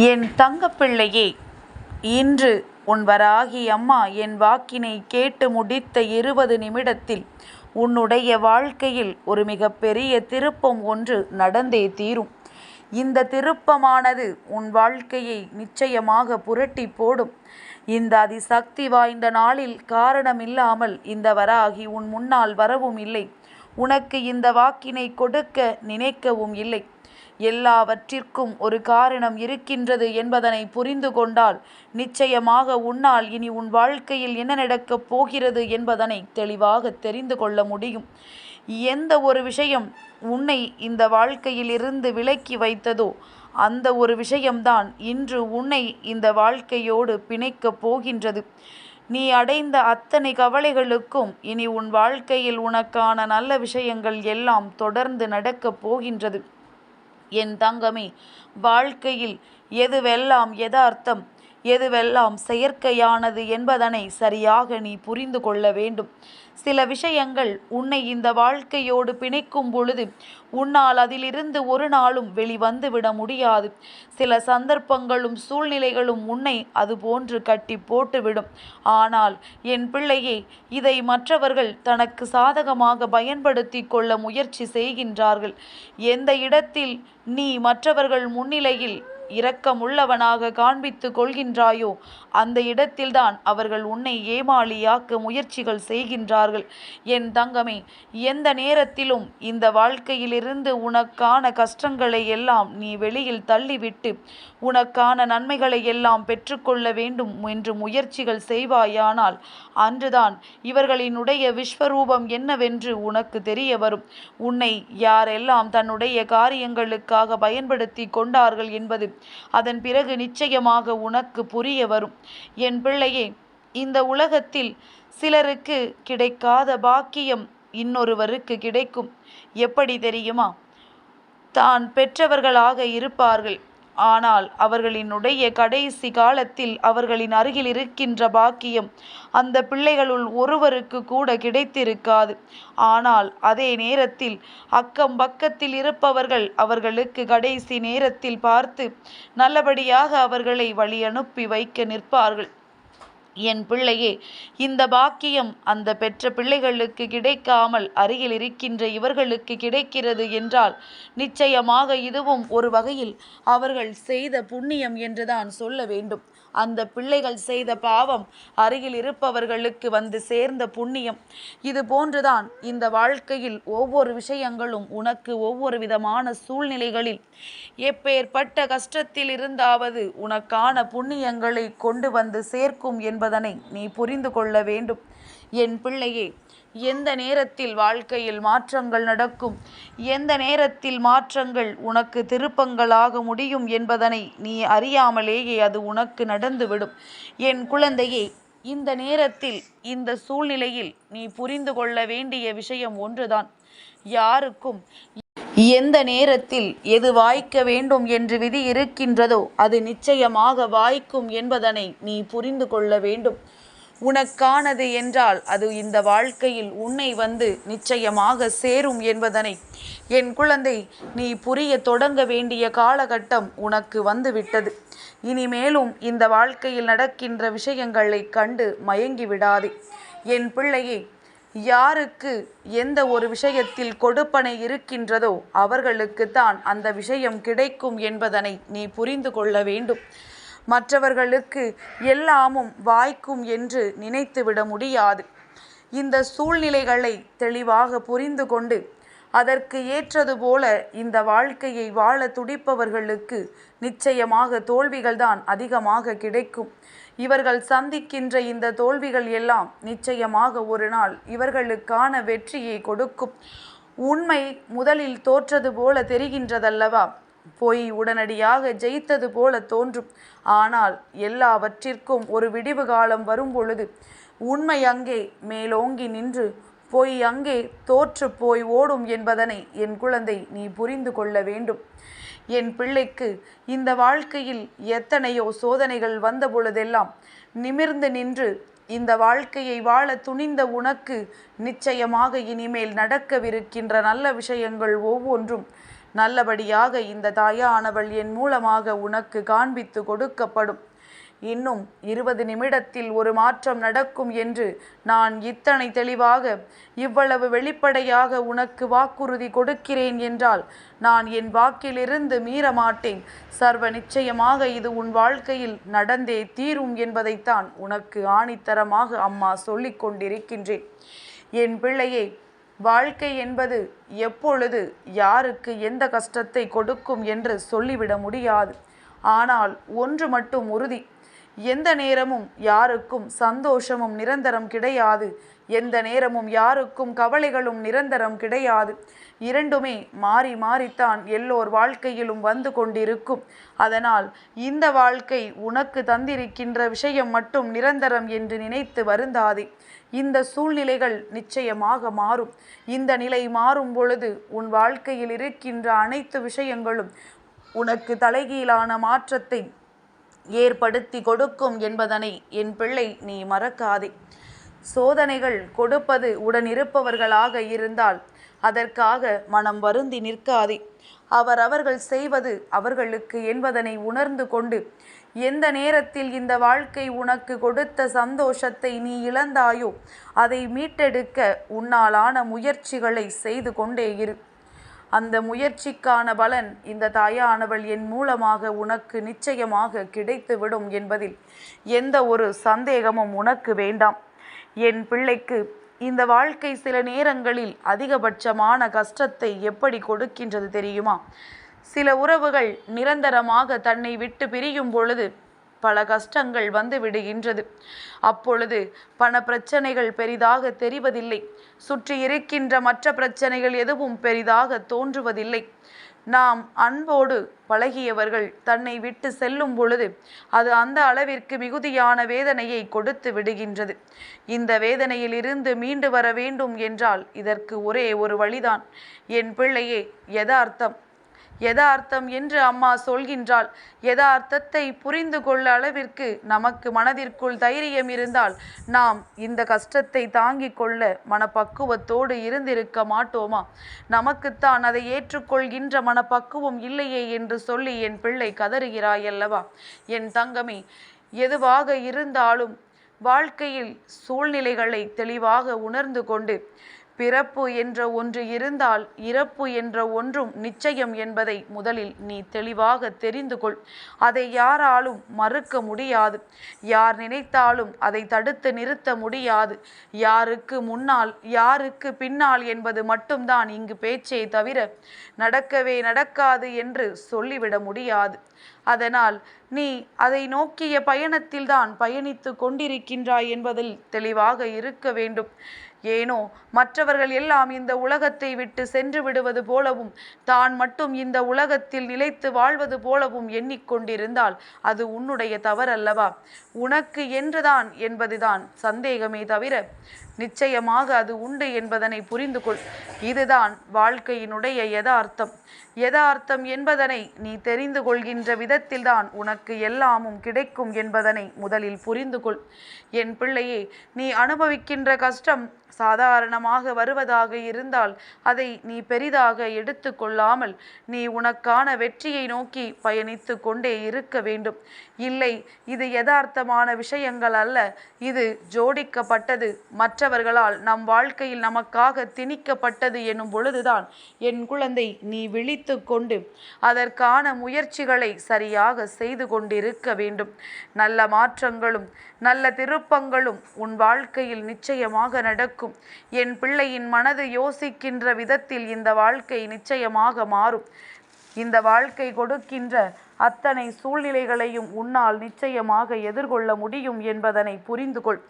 என் தங்கப்பிள்ளையே, இன்று உன் வராகி அம்மா என் வாக்கினை கேட்டு முடித்த 20 நிமிடத்தில் உன்னுடைய வாழ்க்கையில் ஒரு மிகப்பெரிய திருப்பம் ஒன்று நடந்தே தீரும். இந்த திருப்பமானது உன் வாழ்க்கையை நிச்சயமாக புரட்டி போடும். இந்த அதிசக்தி வாய்ந்த நாளில் காரணமில்லாமல் இந்த வராகி உன் முன்னால் வரவும் இல்லை. உனக்கு இந்த வாக்கினை கொடுக்க நினைக்கவும் இல்லை. எல்லாவற்றிற்கும் ஒரு காரணம் இருக்கின்றது என்பதனை புரிந்து கொண்டால் நிச்சயமாக உன்னால் இனி உன் வாழ்க்கையில் என்ன நடக்கப் போகிறது என்பதனை தெளிவாக தெரிந்து கொள்ள முடியும். எந்த ஒரு விஷயம் உன்னை இந்த வாழ்க்கையில் இருந்து விலக்கி வைத்ததோ அந்த ஒரு விஷயம்தான் இன்று உன்னை இந்த வாழ்க்கையோடு பிணைக்கப் போகின்றது. நீ அடைந்த அத்தனை கவலைகளுக்கும் இனி உன் வாழ்க்கையில் உனக்கான நல்ல விஷயங்கள் எல்லாம் தொடர்ந்து நடக்கப் போகின்றது. என் தங்கமே, வாழ்க்கையில் எதுவெல்லாம் யதார்த்தம், எதுவெல்லாம் செயற்கையானது என்பதனை சரியாக நீ புரிந்து கொள்ள வேண்டும். சில விஷயங்கள் உன்னை இந்த வாழ்க்கையோடு பிணைக்கும் பொழுது உன்னால் அதிலிருந்து ஒரு நாளும் வெளிவந்து விட முடியாது. சில சந்தர்ப்பங்களும் சூழ்நிலைகளும் உன்னை அதுபோன்று கட்டி போட்டுவிடும். ஆனால் என் பிள்ளையே, இதை மற்றவர்கள் தனக்கு சாதகமாக பயன்படுத்தி கொள்ள முயற்சி செய்கின்றார்கள். எந்த இடத்தில் நீ மற்றவர்கள் முன்னிலையில் இரக்கமுள்ளவனாக காண்பித்து கொள்கின்றாயோ அந்த இடத்தில்தான் அவர்கள் உன்னை ஏமாளியாக்க முயற்சிகள் செய்கின்றார்கள். என் தங்கமே, எந்த நேரத்திலும் இந்த வாழ்க்கையிலிருந்து உனக்கான கஷ்டங்களை எல்லாம் நீ வெளியில் தள்ளிவிட்டு உனக்கான நன்மைகளை எல்லாம் பெற்றுக்கொள்ள வேண்டும் என்று முயற்சிகள் செய்வாயானால் அன்றுதான் இவர்களினுடைய விஸ்வரூபம் என்னவென்று உனக்கு தெரிய வரும். உன்னை யாரெல்லாம் தன்னுடைய காரியங்களுக்காக பயன்படுத்தி கொண்டார்கள் என்பது அதன் பிறகு நிச்சயமாக உனக்கு புரிய வரும். என் பிள்ளையே, இந்த உலகத்தில் சிலருக்கு கிடைக்காத பாக்கியம் இன்னொருவருக்கு கிடைக்கும். எப்படி தெரியுமா? தான் பெற்றவர்களாக இருப்பார்கள். ஆனால் அவர்களினுடைய கடைசி காலத்தில் அவர்களின் அருகில் இருக்கின்ற பாக்கியம் அந்த பிள்ளைகளுள் ஒருவருக்கு கூட கிடைத்திருக்காது. ஆனால் அதே நேரத்தில் அக்கம் பக்கத்தில் இருப்பவர்கள் அவர்களுக்கு கடைசி நேரத்தில் பார்த்து நல்லபடியாக அவர்களை வழி அனுப்பி வைக்க நிற்பார்கள். என் பிள்ளையே, இந்த பாக்கியம் அந்த பெற்ற பிள்ளைகளுக்கு கிடைக்காமல் அருகில் இருக்கின்ற இவர்களுக்கு கிடைக்கிறது என்றால் நிச்சயமாக இதுவும் ஒரு வகையில் அவர்கள் செய்த புண்ணியம் என்றுதான் சொல்ல வேண்டும். அந்த பிள்ளைகள் செய்த பாவம் அருகில் இருப்பவர்களுக்கு வந்து சேர்ந்த புண்ணியம். இது போன்றுதான் இந்த வாழ்க்கையில் ஒவ்வொரு விஷயங்களும் உனக்கு ஒவ்வொரு விதமான சூழ்நிலைகளில் எப்பேற்பட்ட கஷ்டத்தில் இருந்தாவது உனக்கான புண்ணியங்களை கொண்டு வந்து சேர்க்கும் என்பதனை நீ புரிந்து கொள்ள வேண்டும். என் பிள்ளையே, எந்த நேரத்தில் வாழ்க்கையில் மாற்றங்கள் நடக்கும், எந்த நேரத்தில் மாற்றங்கள் உனக்கு திருப்பங்களாக முடியும் என்பதனை நீ அறியாமலேயே அது உனக்கு நடந்துவிடும். என் குழந்தையே, இந்த நேரத்தில் இந்த சூழ்நிலையில் நீ புரிந்து கொள்ள வேண்டிய விஷயம் ஒன்றுதான். யாருக்கும் எந்த நேரத்தில் எது வாய்க்க வேண்டும் என்று விதி இருக்கின்றதோ அது நிச்சயமாக வாய்க்கும் என்பதனை நீ புரிந்து கொள்ள வேண்டும். உனக்கானது என்றால் அது இந்த வாழ்க்கையில் உன்னை வந்து நிச்சயமாக சேரும் என்பதனை என் குழந்தை நீ புரிய தொடங்க வேண்டிய காலகட்டம் உனக்கு வந்துவிட்டது. இனிமேலும் இந்த வாழ்க்கையில் நடக்கின்ற விஷயங்களை கண்டு மயங்கி விடாதே. என் பிள்ளையே, யாருக்கு எந்த ஒரு விஷயத்தில் கொடுப்பனை இருக்கின்றதோ அவர்களுக்குத்தான் அந்த விஷயம் கிடைக்கும் என்பதனை நீ புரிந்து கொள்ள வேண்டும். மற்றவர்களுக்கு எல்லாமும் வாய்க்கும் என்று நினைத்துவிட முடியாது. இந்த சூழ்நிலைகளை தெளிவாக புரிந்து கொண்டு அதற்கு ஏற்றது போல இந்த வாழ்க்கையை வாழ துடிப்பவர்களுக்கு நிச்சயமாக தோல்விகள்தான் அதிகமாக கிடைக்கும். இவர்கள் சந்திக்கின்ற இந்த தோல்விகள் எல்லாம் நிச்சயமாக ஒரு நாள் இவர்களுக்கான வெற்றியை கொடுக்கும். உண்மை முதலில் தோற்றது போல தெரிகின்றதல்லவா? பொய் உடனடியாக ஜெயித்தது போல தோன்றும். ஆனால் எல்லாவற்றிற்கும் ஒரு விடிவு காலம் வரும் பொழுது உண்மை அங்கே மேலோங்கி நின்று பொய் அங்கே தோற்று போய் ஓடும் என்பதனை என் குழந்தை நீ புரிந்து கொள்ள வேண்டும். என் பிள்ளைக்கு இந்த வாழ்க்கையில் எத்தனையோ சோதனைகள் வந்த பொழுதெல்லாம் நிமிர்ந்து நின்று இந்த வாழ்க்கையை வாழ துணிந்த உனக்கு நிச்சயமாக இனிமேல் நடக்கவிருக்கின்ற நல்ல விஷயங்கள் ஒவ்வொன்றும் நல்லபடியாக இந்த தாயானவள் என் மூலமாக உனக்கு காண்பித்து கொடுக்கப்படும். இன்னும் 20 நிமிடத்தில் ஒரு மாற்றம் நடக்கும் என்று நான் இத்தனை தெளிவாக இவ்வளவு வெளிப்படையாக உனக்கு வாக்குறுதி கொடுக்கிறேன் என்றால் நான் என் வாக்கிலிருந்து மீற மாட்டேன். சர்வ நிச்சயமாக இது உன் வாழ்க்கையில் நடந்தே தீரும் என்பதைத்தான் உனக்கு ஆணித்தரமாக அம்மா சொல்லிக் கொண்டிருக்கின்றேன். என் பிள்ளையே, வாழ்க்கை என்பது எப்பொழுது யாருக்கு எந்த கஷ்டத்தை கொடுக்கும் என்று சொல்லிவிட முடியாது. ஆனால் ஒன்று மட்டும் உறுதி, எந்த நேரமும் யாருக்கும் சந்தோஷமும் நிரந்தரம் கிடையாது. எந்த நேரமும் யாருக்கும் கவலைகளும் நிரந்தரம் கிடையாது. இரண்டுமே மாறி மாறித்தான் எல்லோர் வாழ்க்கையிலும் வந்து கொண்டிருக்கும். அதனால் இந்த வாழ்க்கை உனக்கு தந்திருக்கின்ற விஷயம் மட்டும் நிரந்தரம் என்று நினைத்து வருந்தாதே. இந்த சூழ்நிலைகள் நிச்சயமாக மாறும். இந்த நிலை மாறும் பொழுது உன் வாழ்க்கையில் இருக்கின்ற அனைத்து விஷயங்களும் உனக்கு தலைகீழான மாற்றத்தை ஏற்படுத்தி கொடுக்கும் என்பதனை என் பிள்ளை நீ மறக்காதே. சோதனைகள் கொடுப்பது உடனிருப்பவர்களாக இருந்தால் அதற்காக மனம் வருந்தி நிற்காதே. அவர்கள் செய்வது அவர்களுக்கு என்பதனை உணர்ந்து கொண்டு எந்த நேரத்தில் இந்த வாழ்க்கை உனக்கு கொடுத்த சந்தோஷத்தை நீ இழந்தாயோ அதை மீட்டெடுக்க உன்னாலான முயற்சிகளை செய்து கொண்டே இரு. அந்த முயற்சிக்கான பலன் இந்த தாயானவள் என் மூலமாக உனக்கு நிச்சயமாக கிடைத்துவிடும் என்பதில் எந்த ஒரு சந்தேகமும் உனக்கு வேண்டாம். என் பிள்ளைக்கு இந்த வாழ்க்கை சில நேரங்களில் அதிகபட்சமான கஷ்டத்தை எப்படி கொடுக்கின்றது தெரியுமா? சில உறவுகள் நிரந்தரமாக தன்னை விட்டு பிரியும் பொழுது பல கஷ்டங்கள் வந்து விடுகின்றது. அப்பொழுது பண பிரச்சனைகள் பெரிதாக தெரிவதில்லை. சுற்றி இருக்கின்ற மற்ற பிரச்சனைகள் எதுவும் பெரிதாக தோன்றுவதில்லை. நாம் அன்போடு பழகியவர்கள் தன்னை விட்டு செல்லும் பொழுது அது அந்த அளவிற்கு மிகுதியான வேதனையை கொடுத்து விடுகின்றது. இந்த வேதனையில் இருந்து மீண்டு வர வேண்டும் என்றால் இதற்கு ஒரே ஒரு வழிதான். என் பிள்ளையே, யதார்த்தம் என்று அம்மா சொல்கின்றாள். யதார்த்தத்தை புரிந்து கொள்ள அளவிற்கு நமக்கு மனதிற்குள் தைரியம் இருந்தால் நாம் இந்த கஷ்டத்தை தாங்கிக் கொள்ள மனப்பக்குவத்தோடு இருந்திருக்க மாட்டோமா? நமக்குத்தான் அதை ஏற்றுக்கொள்கின்ற மனப்பக்குவம் இல்லையே என்று சொல்லி என் பிள்ளை கதறுகிறாயல்லவா? என் தங்கமே, எதுவாக இருந்தாலும் வாழ்க்கையில் சூழ்நிலைகளை தெளிவாக உணர்ந்து கொண்டு பிறப்பு என்ற ஒன்று இருந்தால் இறப்பு என்ற ஒன்றும் நிச்சயம் என்பதை முதலில் நீ தெளிவாக தெரிந்து கொள். அதை யாராலும் மறுக்க முடியாது. யார் நினைத்தாலும் அதை தடுத்து நிறுத்த முடியாது. யாருக்கு முன்னால் யாருக்கு பின்னால் என்பது மட்டும்தான் இங்கு பேச்சே தவிர நடக்கவே நடக்காது என்று சொல்லிவிட முடியாது. அதனால் நீ அதை நோக்கிய பயணத்தில்தான் பயணித்து கொண்டிருக்கின்றாய் என்பதில் தெளிவாக இருக்க வேண்டும். ஏனோ மற்றவர்கள் எல்லாம் இந்த உலகத்தை விட்டு சென்று விடுவது போலவும் தான் மட்டும் இந்த உலகத்தில் நிலைத்து வாழ்வது போலவும் எண்ணிக்கொண்டிருந்தால் அது உன்னுடைய தவறல்லவா? உனக்கு என்றுதான் என்பதுதான் சந்தேகமே தவிர நிச்சயமாக அது உண்டு என்பதனை புரிந்து கொள். இதுதான் வாழ்க்கையினுடைய யதார்த்தம் என்பதனை நீ தெரிந்து கொள்கின்ற விதத்தில்தான் உனக்கு எல்லாமும் கிடைக்கும் என்பதனை முதலில் புரிந்து கொள். என் பிள்ளையே, நீ அனுபவிக்கின்ற கஷ்டம் சாதாரணமாக வருவதாக இருந்தால் அதை நீ பெரிதாக எடுத்து கொள்ளாமல் நீ உனக்கான வெற்றியை நோக்கி பயணித்து கொண்டே இருக்க வேண்டும். இல்லை, இது யதார்த்தமான விஷயங்கள் அல்ல, இது ஜோடிக்கப்பட்டது, மற்றவர்களால் நம் வாழ்க்கையில் நமக்காக திணிக்கப்பட்டது எனும் பொழுதுதான் என் குழந்தை நீ விழித்து கொண்டு அதற்கான முயற்சிகளை சரியாக செய்து கொண்டிருக்க வேண்டும். நல்ல மாற்றங்களும் நல்ல திருப்பங்களும் உன் வாழ்க்கையில் நிச்சயமாக நடக்கும். என் பிள்ளையின் மனது யோசிக்கின்ற விதத்தில் இந்த வாழ்க்கை நிச்சயமாக மாறும். இந்த வாழ்க்கை கொடுக்கின்ற அத்தனை சூழ்நிலைகளையும் உன்னால் நிச்சயமாக எதிர்கொள்ள முடியும் என்பதனை புரிந்து கொள்.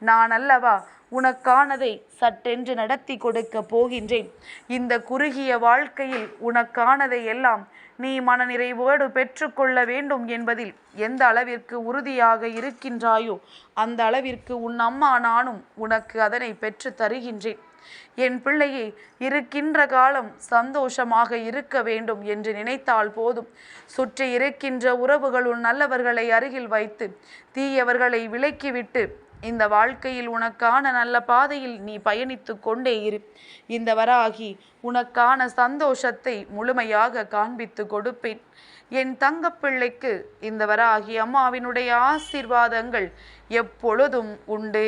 நான் அல்லவா உனக்கானதை சட்டென்று நடத்தி கொடுக்க போகின்றேன். இந்த குறுகிய வாழ்க்கையில் உனக்கானதை எல்லாம் நீ மனநிறைவோடு பெற்றுக்கொள்ள வேண்டும் என்பதில் எந்த அளவிற்கு உறுதியாக இருக்கின்றாயோ அந்த அளவிற்கு உன் அம்மா நானும் உனக்கு அதனை பெற்று தருகின்றேன். என் பிள்ளையே, இருக்கின்ற காலம் சந்தோஷமாக இருக்க வேண்டும் என்று நினைத்தால் போதும். சுற்றி இருக்கின்ற உறவுகளுள் நல்லவர்களை அருகில் வைத்து தீயவர்களை விலக்கிவிட்டு இந்த வாழ்க்கையில் உனக்கான நல்ல பாதையில் நீ பயணித்து கொண்டே இரு. இந்த வராகி உனக்கான சந்தோஷத்தை முழுமையாக காண்பித்து கொடுப்பேன். என் தங்கப்பிள்ளைக்கு இந்த வராகி அம்மாவினுடைய ஆசீர்வாதங்கள் எப்பொழுதும் உண்டு.